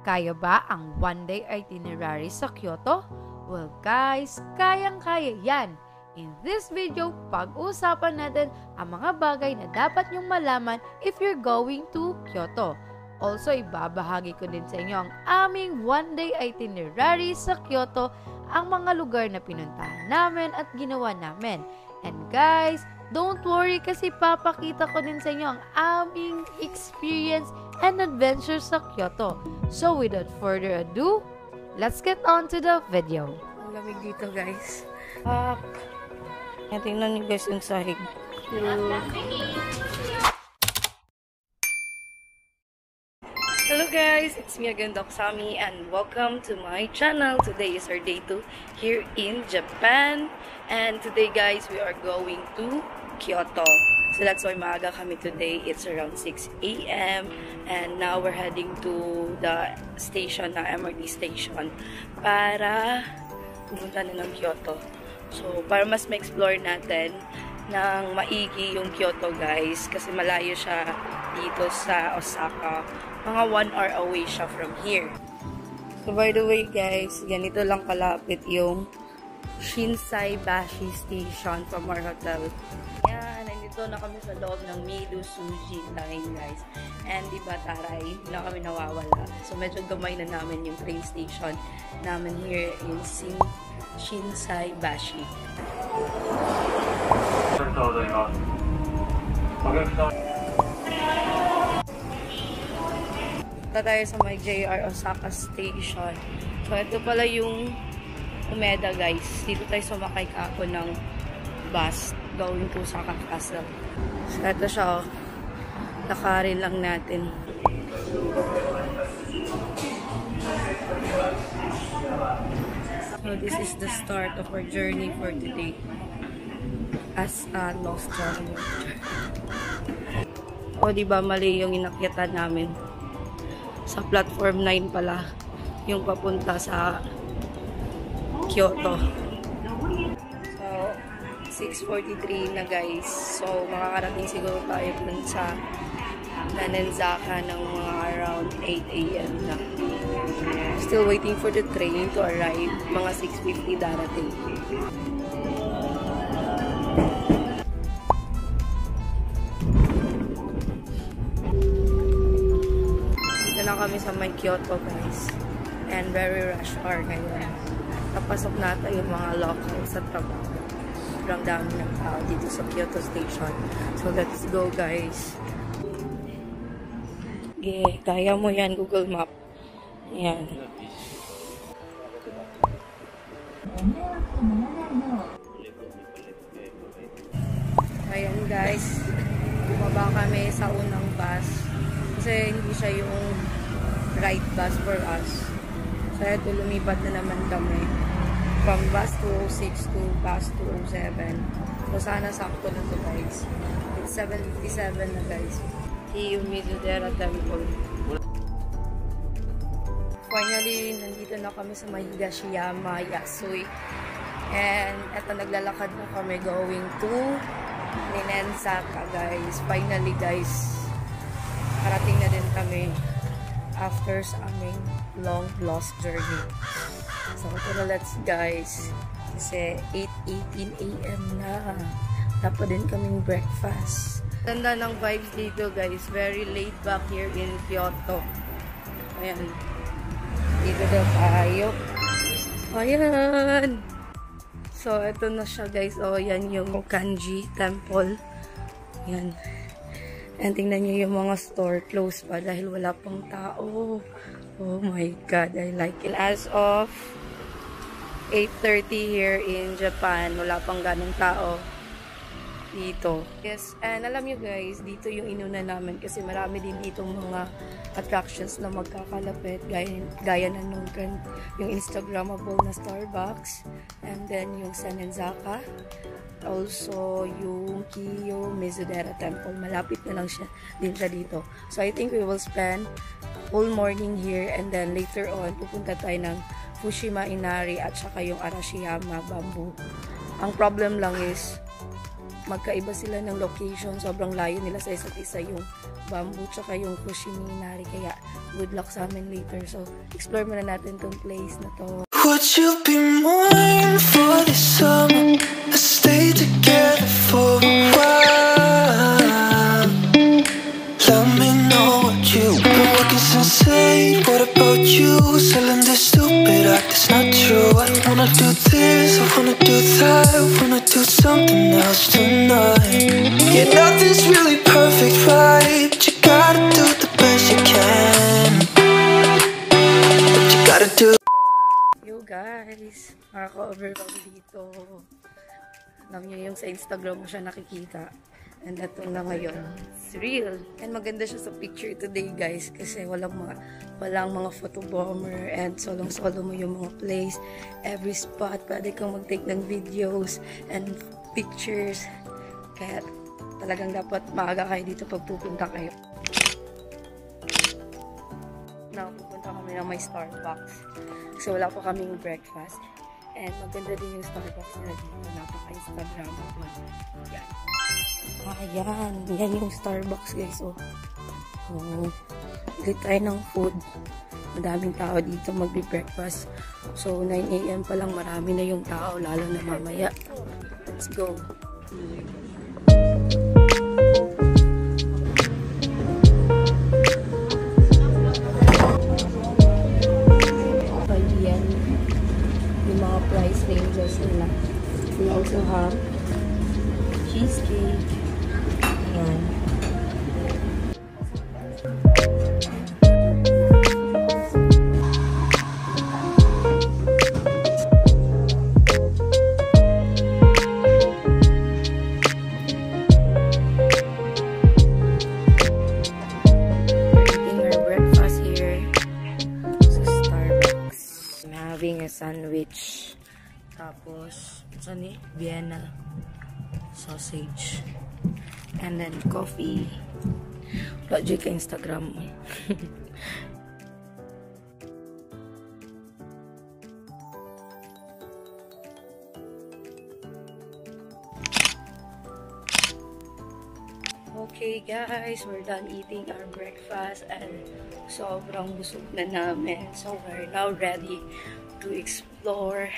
Kaya ba ang one-day itinerary sa Kyoto? Well guys, kayang-kaya yan! In this video, pag-uusapan natin ang mga bagay na dapat nyong malaman if you're going to Kyoto. Also, ibabahagi ko din sa inyo ang aming one-day itinerary sa Kyoto, ang mga lugar na pinuntahan namin at ginawa namin. And guys, don't worry kasi papakita ko din sa inyo ang aming experience and adventure sa Kyoto. So without further ado, let's get on to the video. Ang lamig dito guys. Tingnan nyo guys yung sahig. Hello guys, it's me again, Doc Sami, and welcome to my channel. Today is our day 2 here in Japan, and today guys we are going to Kyoto. So that's why maaga kami today. It's around 6 AM and now we're heading to the station, na MRT station, para pumunta na ng Kyoto. So para mas ma-explore natin ng maigi yung Kyoto guys, kasi malayo siya dito sa Osaka. Mga 1 hour away siya from here. So by the way guys, ganito lang kalapit yung Shinsai Bashi Station from our hotel. Yan, nandito na kami sa loob ng Mido-Suji line guys. And diba taray, hindi na kami nawawala. So medyo gamay na namin yung train station namin here in Shinsai Bashi. Punta tayo sa may JR Osaka Station. So, ito pala yung Umeda guys. Dito tayo sumakay kako ng bus going to Osaka Castle. So, ito siya oh. Lakarin lang natin. So, this is the start of our journey for today. As a lost traveler. O, diba mali yung inakyatan namin. Sa platform 9 pala yung papunta sa Kyoto. So, 6:43 na guys. So, makakarating siguro tayo dun sa Nanenzaka ng mga around 8 AM na. Still waiting for the train to arrive. Mga 6:50 darating. Na kami sa may Kyoto guys, and very rush hour ngayon. Napasok natin yung mga locals sa trabaho. Sobrang dami ng tao dito sa Kyoto Station. So let's go guys. Okay, kaya mo yan Google Map. Yan. Ayan guys, bumaba kami sa unang bus kasi hindi siya yung right bus for us. So, ito lumipat na naman kami from bus 206 to bus 207. So, sana sakto na to guys. It's 7:57 na guys. Yung Mizudera Temple. Finally, nandito na kami sa may Higashiyama, Yasui. And ito, naglalakad na kami going to Ninensaka guys. Finally guys, parating na din kami after sa aming long lost journey. So, ito na let's guys. Kasi 8:18 AM na. Dapat din kaming breakfast. Tanda ng vibes dito guys. Very laid back here in Kyoto. Ayan. Dito daw tayo. Ayan. So, ito na siya guys. O, yan yung Kanji Temple. Ayan. And tingnan nyo yung mga store closed pa dahil wala pang tao. Oh my God, I like it. As of 8:30 here in Japan, wala pang ganong tao dito. Yes, and alam nyo guys, dito yung inuna namin kasi marami din ditong mga attractions na magkakalapit. Gaya na nung yung Instagrammable na Starbucks. And then yung Senenzaka. Also, yung Kiyo Mizudera Temple. Malapit na lang siya din siya dito. So, I think we will spend whole morning here and then later on, pupunta tayo ng Fushima Inari at saka yung Arashiyama Bamboo. Ang problem lang is, magkaiba sila ng location. Sobrang layo nila sa isa't isa, yung bamboo tsaka yung Fushimi-Inari. Kaya good luck sa amin later. So, explore muna natin tong place na to. Would you be mine for the summer? Let's stay together for a while. Let me know what you've been working since 8. What about you? Selling this stupid art that's not true. I don't wanna do this, I wanna do that, I wanna do something else tonight. Yeah, nothing's really perfect, right? But you gotta do the best you can. But you gotta do. Yo guys, nakaka-overwhelm dito. Alam niyo yung sa Instagram mo siya nakikita. And ito na ngayon. It's real. And maganda siya sa picture today guys. Kasi walang mga photo bomber. And solong-solo mo yung mga place. Every spot. Pwede kang mag-take ng videos and pictures. Kaya talagang dapat maaga kayo dito pag pupunta kayo. Now, pupunta kami ng may Starbucks. Kasi wala pa kaming breakfast. And maganda din yung Starbucks na dito. Napaka-Instagramable. Yan. Ayan. Yan yung Starbucks guys. Oh. Bili tayo ng food. Madaming tao dito magbe-breakfast. So, 9 AM pa lang marami na yung tao. Lalo na mamaya. Let's go. Yan. Yung mga price ranges nila. We also have cheesecake. Ayan. A sandwich. Tapos, saan eh? Vienna sausage. And then, coffee. Logic Instagram. Okay guys, we're done eating our breakfast and sobrang busog na namin. So, we're now ready to explore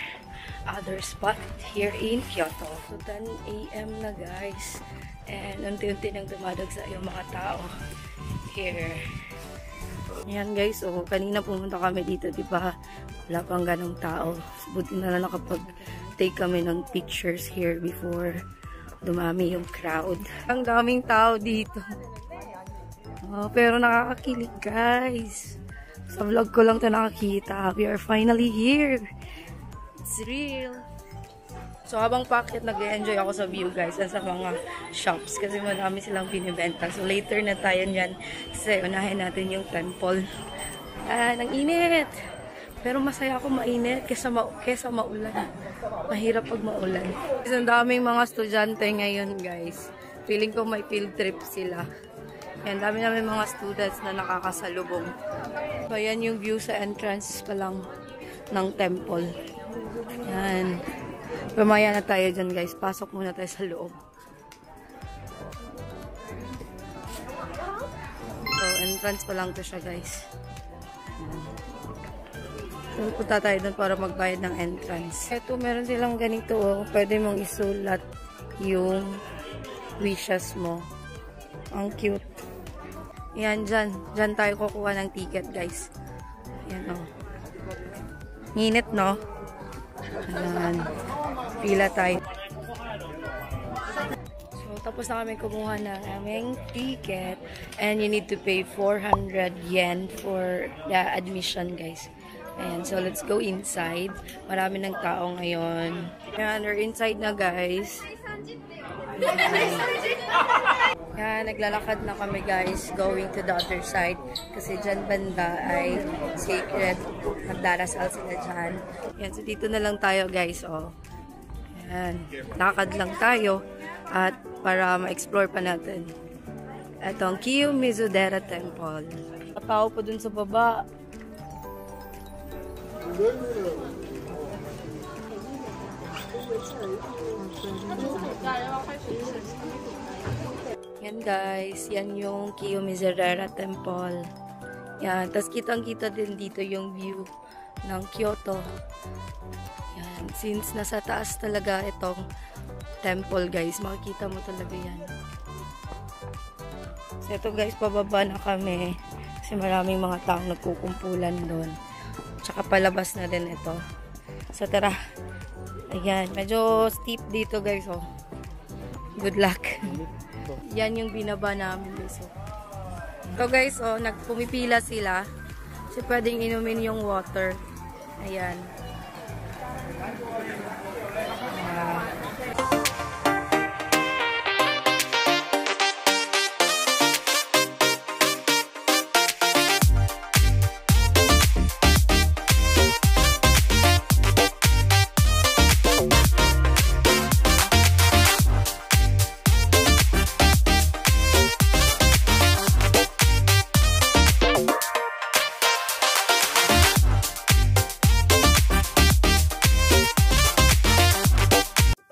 other spot here in Kyoto. So, 10 AM na guys. And unti-unti nang dumadagsa yung mga tao here. Ayan guys, oh, kanina pumunta kami dito, di ba? Wala pang ganong tao. Buti na lang nakapag-take kami ng pictures here before dumami yung crowd. Ang daming tao dito. Oh, pero nakakakilig guys. Sa vlog ko lang ito nakakita. We are finally here. It's real. So, habang packet, nag-enjoy ako sa view, guys, at sa mga shops. Kasi marami silang binibenta. So, later na tayo niyan. Kasi unahin natin yung temple. Ang init. Pero masaya ako mainit kesa maulan. Mahirap pag maulan. Kasi ang daming mga estudyante ngayon, guys. Feeling ko may field trip sila. Yan, dami namin mga students na nakakasalubong. So, yan yung view sa entrance pa lang ng temple. Yan. Pamaya na tayo dyan, guys. Pasok muna tayo sa loob. So, entrance pa lang to siya, guys. So, punta tayo dun para magbayad ng entrance. Ito, meron silang ganito, oh. Pwede mong isulat yung wishes mo. Ang cute. Yan, dyan. Dyan tayo kukuha ng ticket, guys. Yan, oh. Nginit, no? Ayan. Pila tayo. So, tapos na kami kumuha ng aming ticket. And you need to pay 400 yen for the admission, guys. Ayan, so let's go inside. Marami ng tao ngayon. Ayan, we're inside na, guys. Yan, naglalakad na kami guys, going to the other side. Kasi dyan banda ay sacred. Magdarasal sila dyan. Yan, so dito na lang tayo guys, oh. Yan, lakad lang tayo. At para ma-explore pa natin. Itong Kiyomizu-dera Temple. Tao pa dun sa baba. Yan guys, yan yung Kiyomizu-dera Temple. Yan, tapos kitang-kita din dito yung view ng Kyoto. Yan, since nasa taas talaga itong temple guys, makikita mo talaga yan. So ito guys, pababa na kami kasi maraming mga taong nagkukumpulan doon. Tsaka palabas na din ito. So tara. Ayan, medyo steep dito guys, oh. Good luck. Yan yung binaba namin guys, oh. Ito guys, oh, nagpumipila sila. So pwedeng inumin yung water. Ayan.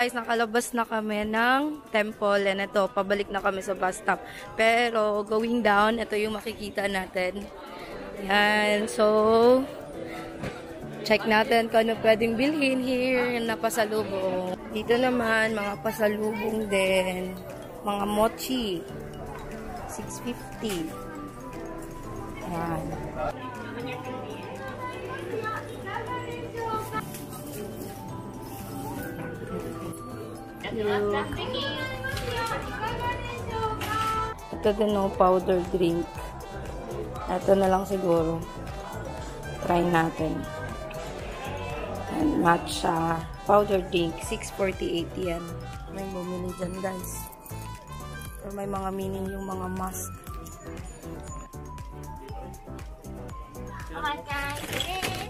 Guys, nakalabas na kami ng temple and ito, pabalik na kami sa bus stop. Pero, going down, ito yung makikita natin. Yan, so, check natin kung ano pwedeng bilhin here na pasalubong. Dito naman, mga pasalubong din. Mga mochi. 650. Yan. Ito din no, powder drink. Ito na lang siguro. Try natin. And matcha powder drink. 648 yan. May bumili dyan guys. Or may mga meaning yung mga mask.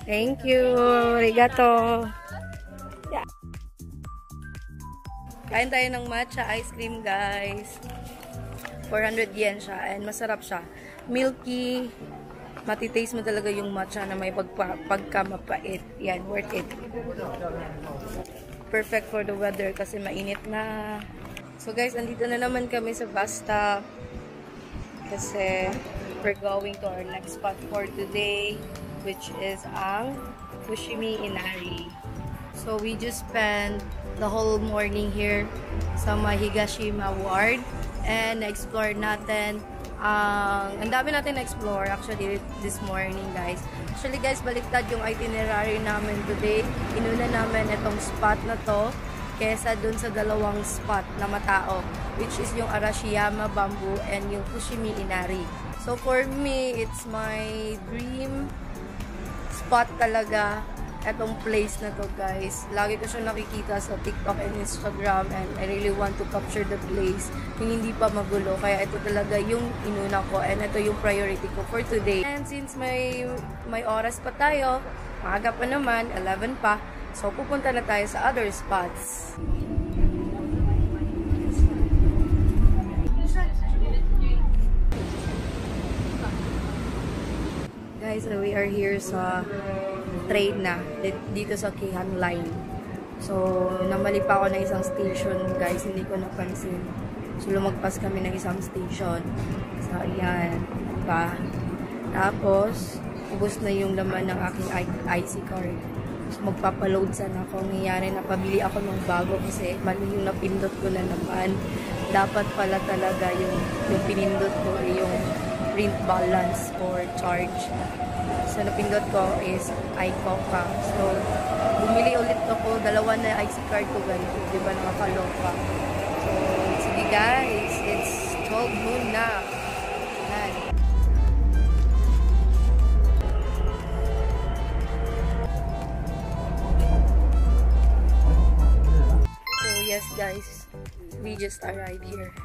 Thank you. Arigato. Yeah. Kain tayo ng matcha ice cream, guys. 400 yen siya. And masarap siya. Milky. Matitaste mo talaga yung matcha na may pagkamapait. Yan, worth it. Perfect for the weather kasi mainit na. So guys, andito na naman kami sa bus stop. Kasi we're going to our next spot for today, which is ang Fushimi Inari. So we just spent the whole morning here sa Higashima Ward and na-explore natin ang dami natin na-explore actually this morning guys. Actually guys, baliktad yung itinerary namin today. Inuna namin itong spot na to kesa dun sa dalawang spot na matao, which is yung Arashiyama Bamboo and yung Fushimi Inari. So for me, it's my dream spot talaga etong place na to guys. Lagi ko siya nakikita sa TikTok and Instagram and I really want to capture the place yung hindi pa magulo. Kaya ito talaga yung inuna ko and ito yung priority ko for today. And since may oras pa tayo, maaga pa naman, 11 pa, so pupunta na tayo sa other spots. Guys, we are here sa train na dito sa Keihan Line. So, namali pa ako ng isang station, guys. Hindi ko napansin. So, lumagpas kami ng isang station. So, ayan. Diba? Tapos, ubos na yung laman ng aking IC card. So, magpapaload sana ako. Nangyayari, napabili ako ng bago kasi mali yung napindot ko na naman. Dapat pala talaga yung pinindot ko ay yung print balance or charge. So, napindot ko is iCoca. So, bumili ulit ako. Dalawa na IC card ko ganito. Diba nakakaloka? So, sige guys. It's 12 noon na. Yan. So, yes guys. We just arrived here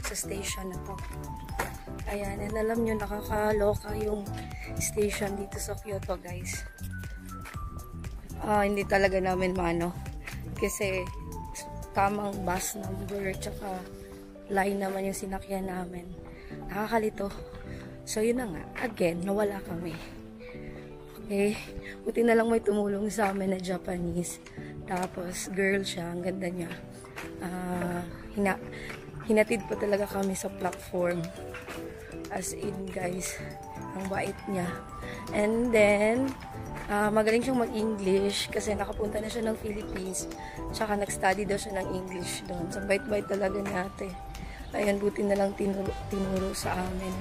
sa station na to. Ayan, and alam nyo, nakakaloka yung station dito sa Kyoto, guys. Hindi talaga namin maano. Kasi, tamang bus number, tsaka line naman yung sinakyan namin. Nakakalito. So, yun na nga. Again, nawala kami. Okay? Buti na lang may tumulong sa amin na Japanese. Tapos, girl siya. Ang ganda niya. Hinatid pa talaga kami sa platform. As in, guys, ang bait niya. And then, magaling siyang mag-English kasi nakapunta na siya ng Philippines. Tsaka nag-study daw siya ng English doon. So, bait-bait talaga natin. Ayan, buti na lang tinuro sa amin.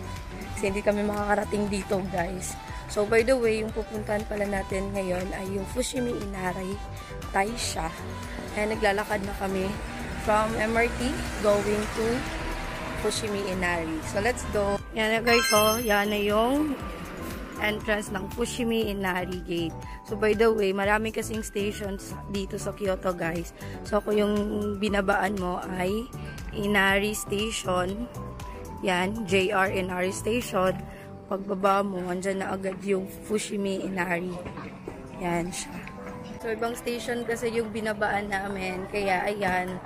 Kasi hindi kami makakarating dito, guys. So, by the way, yung pupuntahan pala natin ngayon ay yung Fushimi Inari Taisha. Ayan, naglalakad na kami from MRT going to Fushimi Inari. So, let's go. Yan na, guys. So, yan na yung entrance ng Fushimi Inari Gate. So, by the way, marami kasing stations dito sa Kyoto, guys. So, kung yung binabaan mo ay Inari Station. Yan, JR Inari Station. Pagbaba mo, andyan na agad yung Fushimi Inari. Yan siya. So, ibang station kasi yung binabaan namin. Kaya, ayan.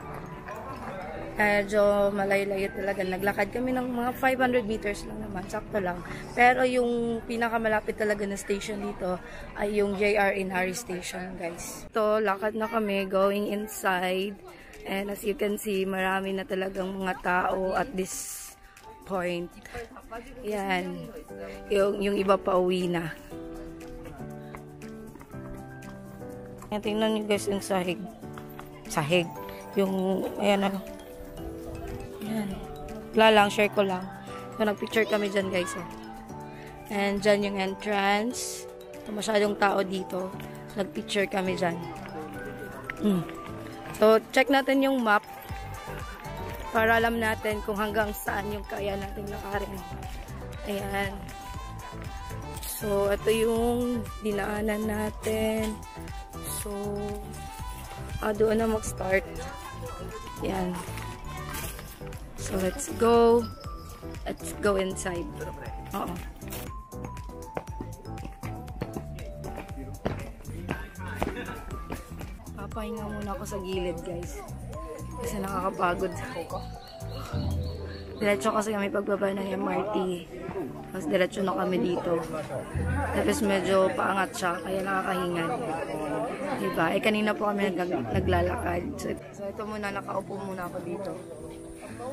Medyo malayo-layo talaga. Naglakad kami ng mga 500 meters lang naman. Sakto lang. Pero yung pinakamalapit talaga na station dito ay yung JR Inari Station, guys. Ito, lakad na kami going inside. And as you can see, marami na talagang mga tao at this point. Yan. Yung iba pa uwi na. Yan, tingnan nyo guys yung sahig. Sahig. Yung, ayan na. Yan. Wala lang, share ko lang. So, nagpicture kami dyan guys. And dyan yung entrance. So, masyadong tao dito. Nagpicture kami dyan. So, check natin yung map para alam natin kung hanggang saan yung kaya natin lakarin. Ayan. So, ito yung dinaanan natin. So, doon na mag-start. Ayan. So, let's go. Let's go inside. Oo. Papahinga muna ako sa gilid, guys. Kasi nakakapagod. Diretso kasi kami pagbaba ng MRT. Tapos diretso na kami dito. Tapos medyo paangat siya, kaya nakakahingan. Diba? Eh, kanina po kami naglalakad. So, ito muna, nakaupo muna ako dito.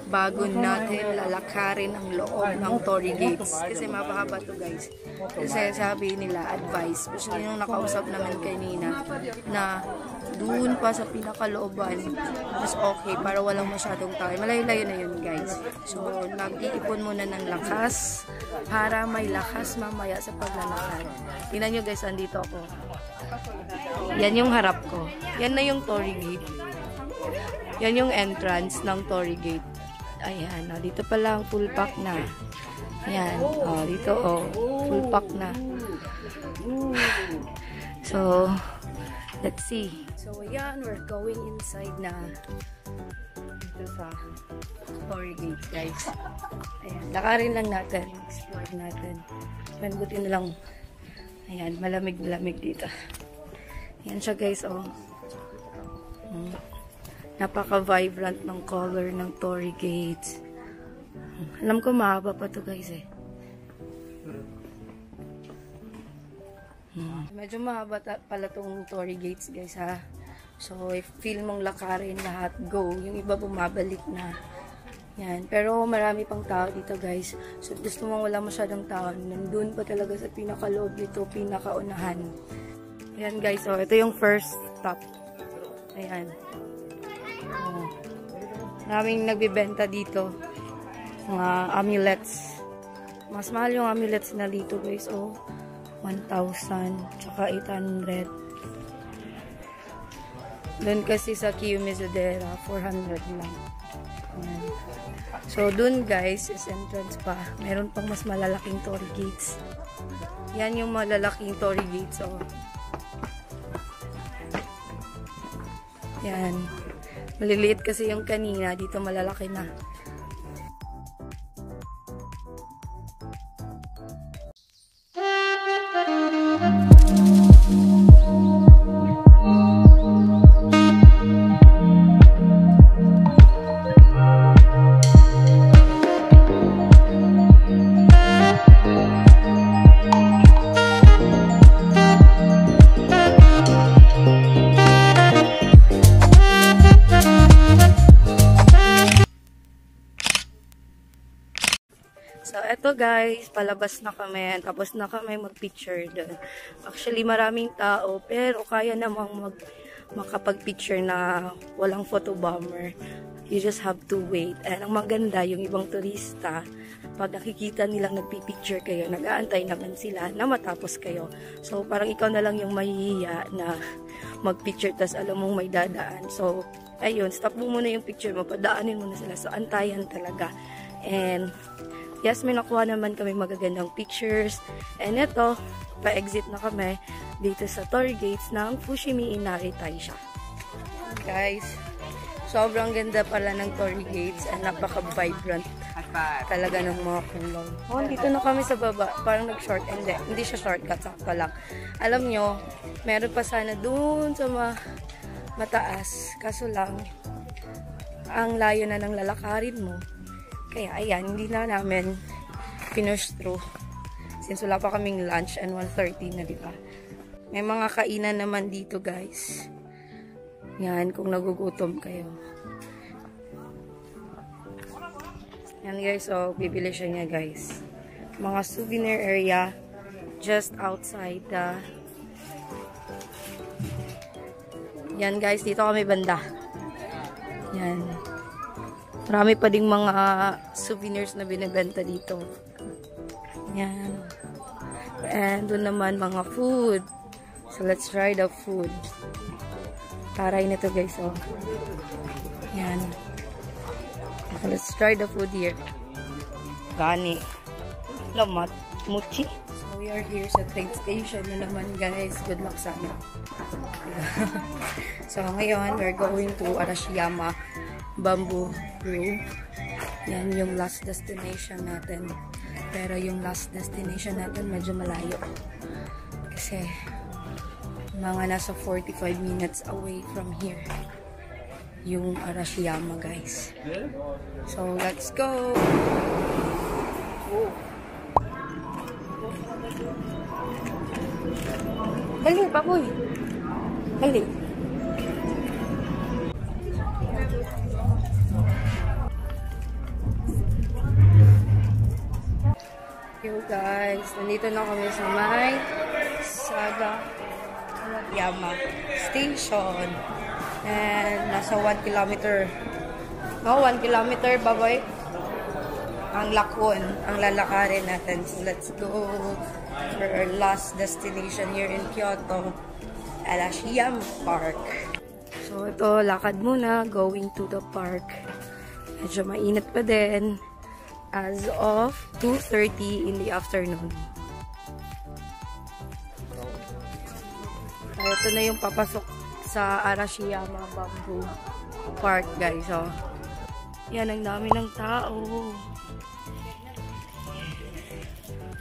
Bago natin lalakarin ang loob ng Torii Gates. Kasi mapahaba to guys. Kasi sabi nila, advice. Especially nung nakausap namin kanina na doon pa sa pinakalooban mas okay para walang masyadong tao. Malayo-layo na yun guys. So, nag-iipon muna ng lakas para may lakas mamaya sa paglalakad. Tingnan nyo guys, andito ako. Yan yung harap ko. Yan na yung Torii Gate. Yan yung entrance ng Torii Gate. Ayan, dito pa lang full pack na. Ayan, dito full pack na. So, let's see. So, ayan, we're going inside na dito sa Torii Gate, guys. Ayan, lakarin lang natin. Explore natin. Buti na lang. Ayan, malamig-malamig dito. Ayan siya, guys, Napaka-vibrant ng color ng Torii Gates. Alam ko mahaba pa to guys eh. Medyo mahaba pala tong Torii Gates guys ha. So if feel mong lakarin lahat, go. Yung iba bumabalik na. Yan. Pero marami pang tao dito guys. So gusto mong wala masyadong tao, nandun pa talaga sa pinakaloob dito, pinakaunahan. Ayan guys, ito yung first stop. Ayan. Maraming nagbibenta dito mga amulets. Mas mahal yung amulets na dito guys 1,000 tsaka 800. Doon kasi sa Kiyomizudera 400 lang. So doon guys is entrance pa. Meron pang mas malalaking Torii Gates. Yan yung malalaking Torii Gates Yan. Maliliit kasi yung kanina, dito malalaki na. eto guys, palabas na kami. Tapos na kami mag-picture doon. Actually, maraming tao. Pero kaya namang makapag-picture na walang photo bomber. You just have to wait. And ang maganda, yung ibang turista, pag nakikita nilang nagpipicture kayo, nag-aantay naman sila na matapos kayo. So, parang ikaw na lang yung mahihiya na mag-picture, tas alam mong may dadaan. So, ayun, stop mo muna yung picture mo, padaanin mo na sila. So, antayan talaga. And, yes, may nakuha naman kami magagandang pictures. And ito, pa-exit na kami dito sa tour gates ng Fushimi Inari Taisha. Guys, sobrang ganda pala ng tour gates and napaka-vibrant talaga ng mga kulay. Oh, dito na kami sa baba. Parang nag-short. Hindi siya shortcut. Sakto lang. Alam nyo, meron pa sana dun sa mataas. Kaso lang, ang layo na ng lalakarin mo. Kaya, ayan, hindi na namin finish through. Since wala pa kaming lunch and 1:30 na, diba? May mga kainan naman dito, guys. Yan, kung nagugutom kayo. Yan, guys. So, bibili siya niya, guys. Mga souvenir area just outside the... Yan, guys. Dito kami banda. Yan. Marami pa ding mga souvenirs na binibenta dito. Yan. And doon naman mga food. So let's try the food. Taray nito guys, oh. Yan. So let's try the food here. Gani. Lamat. Mochi. So we are here sa train station na naman guys. Good luck sa amin. So ngayon, we're going to Arashiyama Bamboo Grove. Yan yung last destination natin. Pero yung last destination natin medyo malayo. Kasi mga nasa 45 minutes away from here. Yung Arashiyama guys. So let's go! Dali, papoy! Dali! Yo guys, nandito na kami sa may Sagayama Station. And nasa 1 kilometer. No, 1 kilometer ba boy? Ang lakon, ang lalakarin natin. So let's go for our last destination here in Kyoto. Arashiyama Park. So ito, lakad muna, going to the park. Medyo mainit pa din. As of 2:30 in the afternoon. So, ito na yung papasok sa Arashiyama Bamboo Park, guys. So, yan, ang dami ng tao.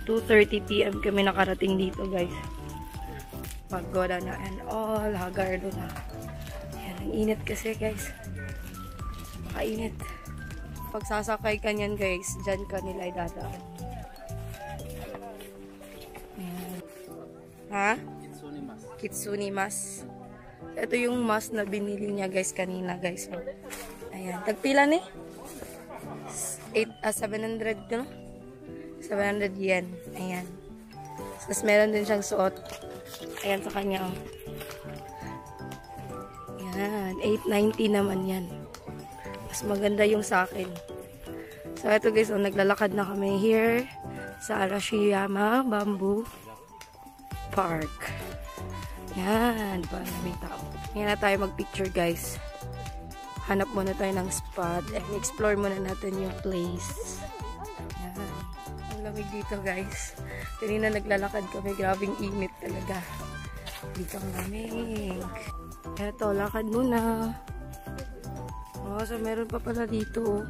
2:30 PM kami nakarating dito, guys. Pagoda na and all. Hagardo na. Yan, ang init kasi, guys. Makainit. Pag sasakay ka niyan guys, dyan ka nila idadaan. Ha? Kitsune mas. Ito yung mas na binili niya guys kanina guys. Ayan. Tagpila ni? 700 no? 700 yen. Ayan. Tapos meron din siyang suot. Ayan sa kanya. Ayan. 890 naman yan. Mas maganda yung sa akin. So, ito guys, naglalakad na kami here sa Arashiyama Bamboo Park. Yan. Parang may tao. Ngayon na tayo mag-picture guys. Hanap muna tayo ng spot and explore muna natin yung place. Yan. Ang lamig dito guys. Kanina naglalakad kami. Grabing init talaga. Dito ang lamig. Eto, lakad muna. Oh, so meron pa pala dito.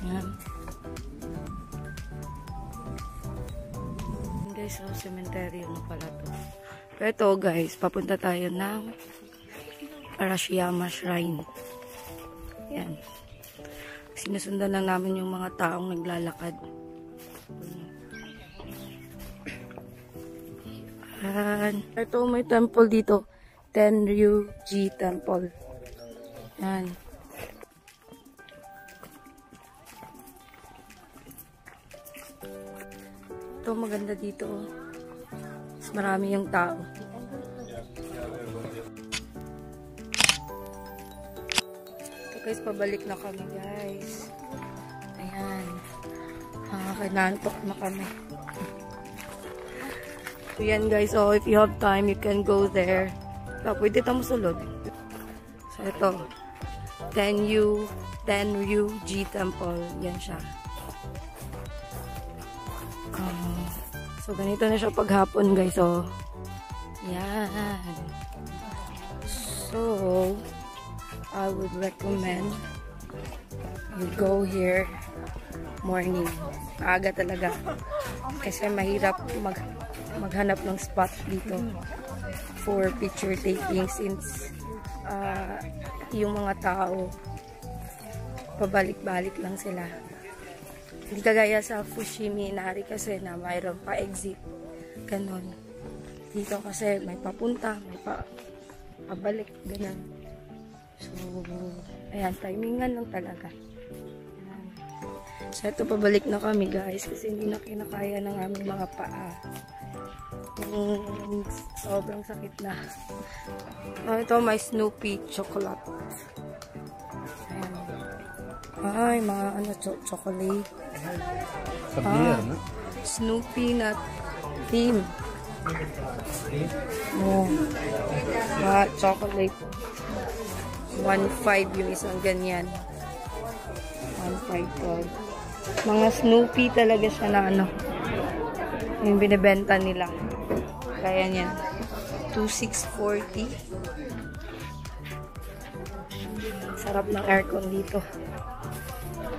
Yan. Guys, so cemetery na pala to. Pero ito guys, papunta tayo ng Arashiyama Shrine. Yan. Sinusundan lang namin yung mga taong naglalakad. Yan. Ito may temple dito. Tenryuji Temple. Yan. Ito, maganda dito. Mas marami yung tao. So guys, pabalik na kami guys. Ayan. Kinantok na kami. So yan guys, so if you have time, you can go there. So, pwede tayo musulod. So ito, Tenryuji Temple. Yan siya. So ganito na siya paghapon guys. So, yan. So, I would recommend you go here morning. Aga talaga. Kasi mahirap maghanap ng spot dito for picture taking since yung mga tao pabalik-balik lang sila. Hindi kagaya sa Fushimi Inari kasi na mayroon pa exit. Ganon. Dito kasi may papunta, may pabalik. Ganon. So, ayan, timingan lang talaga. Ayan. So, ito pabalik na kami guys kasi hindi na kinakaya ng aming mga paa. Sobrang sakit na. Ito may Snoopy chocolate. Ayan. Ay, mga ano, chocolate. Snoopy na theme. Oh. Chocolate. 1.5 yung isang ganyan. 1.5 to. Mga Snoopy talaga siya na ano. Yung binibenta nila. Kaya niyan. 2,640. Sarap ng aircon dito.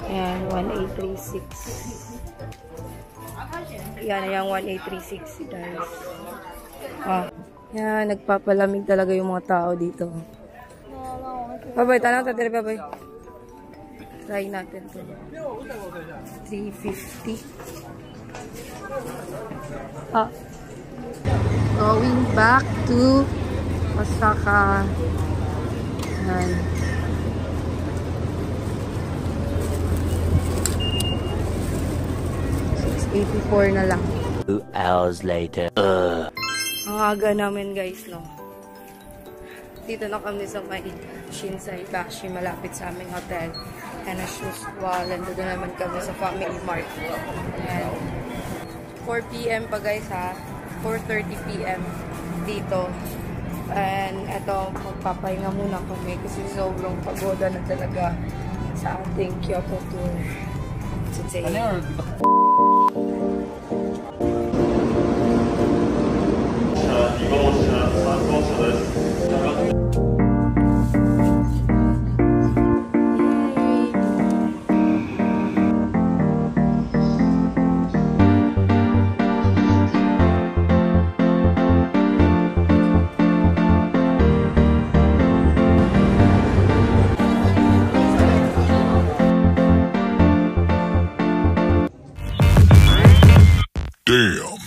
Ayan, 1836. Yan, yung 1836 guys. Yan, nagpapalamig talaga yung mga tao dito. Babay, tanong tatira, babay. Try natin to. 350. Going back to Osaka. Yan. 684 na lang. 2 hours later. Ang aga namin guys, no? Dito na kami sa may Shinsai Bashi, malapit sa aming hotel. And as usual, nandito naman kami sa Family Mart. And 4 p.m. pa guys ha. 4:30 p.m. dito. And eto, magpapahinga muna kami kasi sobrang pagoda na talaga sa ating Kyoto tour. Today. Damn.